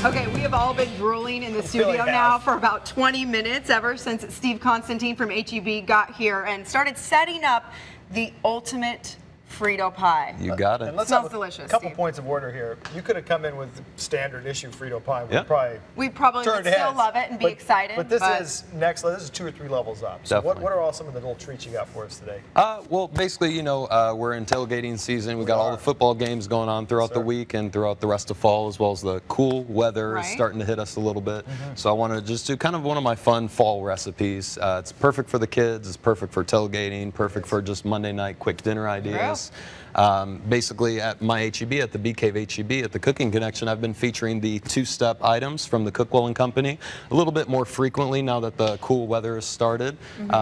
Okay, we have all been drooling in the studio now for about 20 minutes, ever since Steve Constantine from HEB got here and started setting up the ultimate Frito pie. You got it. And let's Smells have delicious, a couple Steve. points of order here. You could have come in with standard issue Frito pie. We probably would turned still heads. love it and be excited. But this is next. This is 2 or 3 levels up. So Definitely. what are all some of the little treats you got for us today? Well, basically, we're in tailgating season. We got all the football games going on throughout the week and throughout the rest of fall, as well as the cool weather is starting to hit us a little bit. So I want to just do kind of one of my fun fall recipes. It's perfect for the kids. It's perfect for tailgating. Perfect for just Monday night quick dinner ideas. Basically, at my HEB, at the Bee Cave HEB, at the Cooking Connection, I've been featuring the 2-step items from the Cookwell and Company a little bit more frequently now that the cool weather has started.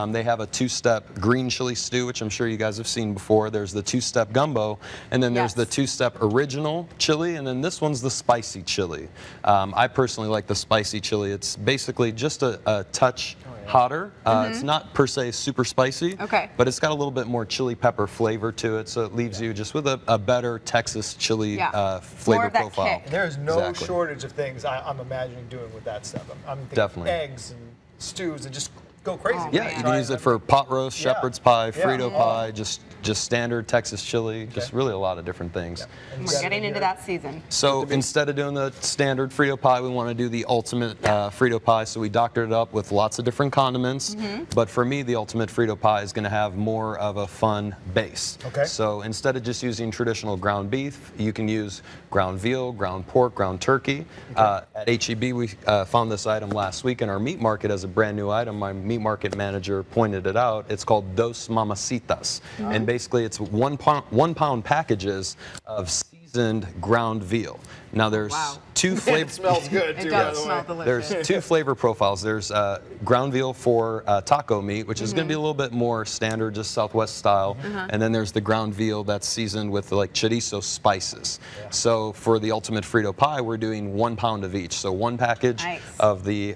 They have a 2-step green chili stew, which I'm sure you guys have seen before. There's the 2-step gumbo, and then there's the 2-step original chili, and then this one's the spicy chili. I personally like the spicy chili. It's basically just a touch hotter. It's not per se super spicy, but it's got a little bit more chili pepper flavor to it, so it leaves you just with a better Texas chili flavor profile. There's no shortage of things I'm imagining doing with that stuff. I'm thinking eggs and stews and just go crazy. You can use it for pot roast, shepherd's pie, Frito pie, just standard Texas chili, just really a lot of different things. We're getting into that season. So instead of doing the standard Frito pie, we want to do the ultimate Frito pie. So we doctored it up with lots of different condiments. But for me, the ultimate Frito pie is going to have more of a fun base. So instead of just using traditional ground beef, you can use ground veal, ground pork, ground turkey. At HEB, we found this item last week in our meat market as a brand new item. My meat market manager pointed it out. It's called Dos Mamacitas. And basically, it's 1 pound packages of seasoned ground veal. Now there's 2 flavors. It smells good too. It does smell delicious. There's 2 flavor profiles. There's ground veal for taco meat, which is going to be a little bit more standard, just Southwest style. And then there's the ground veal that's seasoned with like chorizo spices. So for the ultimate Frito pie, we're doing 1 pound of each. So 1 package of the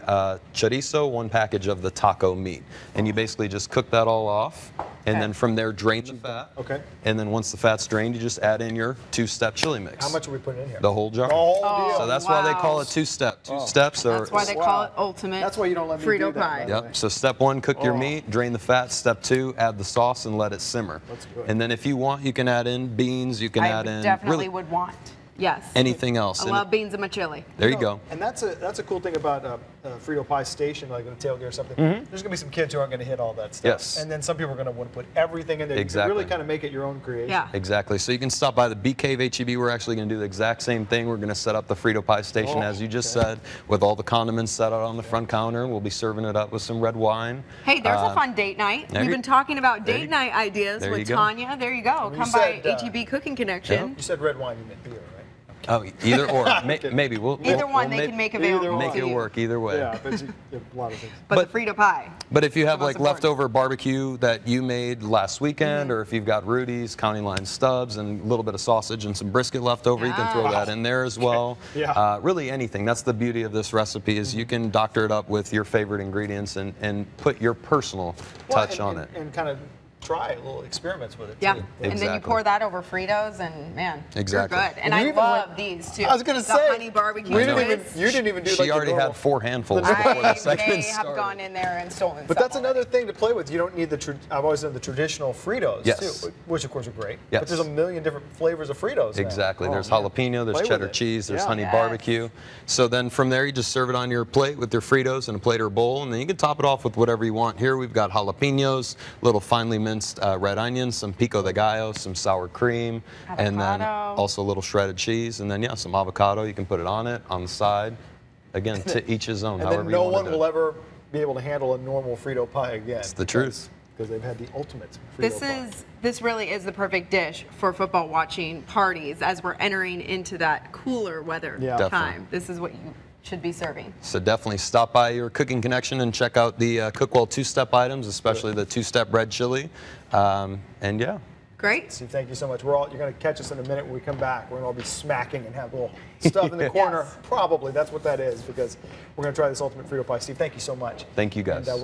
chorizo, 1 package of the taco meat. And you basically just cook that all off. And then from there, drain the fat. And then once the fat's drained, you just add in your 2-step chili mix. How much are we putting in here? The whole jar. The whole deal. So that's why they call it 2-step. 2 steps. That's why they call it ultimate That's why you don't let me Frito do that, pie. So step 1, cook your meat, drain the fat. Step 2, add the sauce and let it simmer. That's good. And then if you want, you can add in beans. You can add in definitely would want. Yes. anything else. I love beans in my chili. There you go. And that's a cool thing about Frito pie station, like in a tailgate or something. There's going to be some kids who aren't going to hit all that stuff. Yes. And then some people are going to want to put everything in there. Exactly. You really kind of make it your own creation. Yeah. Exactly. So you can stop by the Bee Cave HEB. We're actually going to do the exact same thing. We're going to set up the Frito pie station, as you just said, with all the condiments set out on the front counter. We'll be serving it up with some red wine. Hey, there's a fun date night. We've been talking about date night ideas with Tanya. There you go. Come by HEB Cooking Connection. You said red wine, you meant beer, right? Oh, either or. Maybe. Either one they can make available. Make it work either way. Yeah, but a lot of things. But the Frito pie. But if you have like leftover barbecue that you made last weekend, or if you've got Rudy's, County Line stubs, and a little bit of sausage and some brisket left over, you can throw that in there as well. Really anything. That's the beauty of this recipe is you can doctor it up with your favorite ingredients and put your personal touch on it. And kind of try little experiments with it too. And then you pour that over Fritos, and man, you're good. And I love these too. I was going to say, the honey barbecue. you didn't even do She like already had 4 handfuls before the segment They started. have gone in there and stolen. But that's another thing to play with. You don't need I've always done the traditional Fritos too, which of course are great. But there's a million different flavors of Fritos. Exactly. There's jalapeno, there's cheddar cheese, there's honey barbecue. So then from there, you just serve it on your plate with your Fritos in a plate or bowl, and then you can top it off with whatever you want. Here we've got jalapenos, little finely minced red onions, some pico de gallo, some sour cream, and then also a little shredded cheese, and then some avocado. You can put it on the side. Again, to each his own. And then no one will ever be able to handle a normal Frito pie again. It's the truth. Because they've had the ultimate Frito pie. This really is the perfect dish for football watching parties as we're entering into that cooler weather time. This is what you should be serving. So definitely stop by your Cooking Connection and check out the Cookwell 2-step items, especially the 2-step red chili. And yeah. Great. Steve, thank you so much. You're going to catch us in a minute when we come back. We're going to all be smacking and have little stuff in the corner. Probably that's what that is, because we're going to try this ultimate Frito pie. Steve, thank you so much. Thank you guys. And,